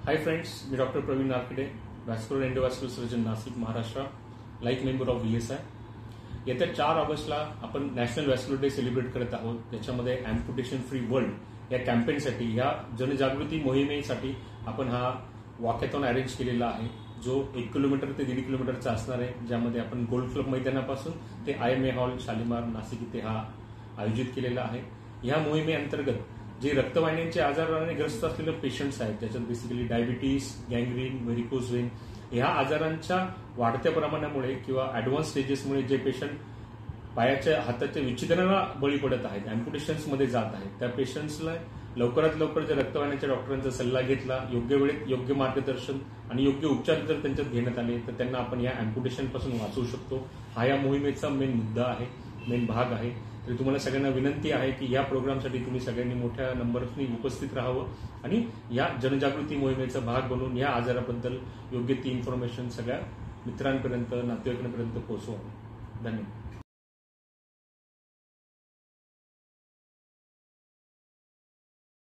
हाय friends, मी doctor Praveen Narkhede, vascular endovascular surgeon, Nashik, Maharashtra, like member of VSI. येत्या 4 ऑगस्टला आपण नॅशनल व्हॅस्क्युलर डे सेलिब्रेट करत आहोत. त्याच्यामध्ये अॅम्प्युटेशन फ्री वर्ल्ड या कॅम्पेनसाठी, या जनजागृती मोहिमेसाठी आपण हा वॉकॅथॉन अरेंज केलेला आहे, जो 1 किलोमीटर ते 1.5 किलोमीटरचा असणार आहे. ज्यामध्ये आपण गोल्ड क्लब मैदानापासून ते IMA हॉल, शालिमार, नाशिक इथे हा आयोजित केलेला आहे. या मोहिमेअंतर्गत जे रक्तवाहिन्यांचे आजाराने ग्रस्त असलेले पेशंट्स आहेत, त्याच्यात basically diabetes, gangrene, varicose Wien ह्या आजारांच्या वाढत्या प्रमाणामुळे किंवा ऍडव्हान्स स्टेजेसमुळे जे पेशंट पायाच्या हाताच्या विच्छेदनाला बळी पडत आहेत, अॅम्प्युटेशन्समध्ये जात आहेत, त्या पेशंट्सला लवकरात लवकर जर रक्तवाहिन्याच्या डॉक्टरांचा सल्ला घेतला, योग्य वेळेत योग्य मार्गदर्शन आणि योग्य उपचार जर त्यांच्यात घेण्यात आले तर त्यांना आपण या अॅम्प्युटेशन पासून वाचवू शकतो. हा या मोहिमेचा मेन मुद्दा आहे, मेन भाग आहे. तरी तुम्हाला सगळ्यांना विनंती आहे की या प्रोग्रामसाठी तुम्ही सगळ्यांनी मोठ्या नंबरनी उपस्थित राहावं आणि या जनजागृती मोहिमेचा भाग बनून या आजाराबद्दल योग्य ती इन्फॉर्मेशन सगळ्या मित्रांपर्यंत, नातेवाईकांपर्यंत पोहोचवावं. धन्यवाद.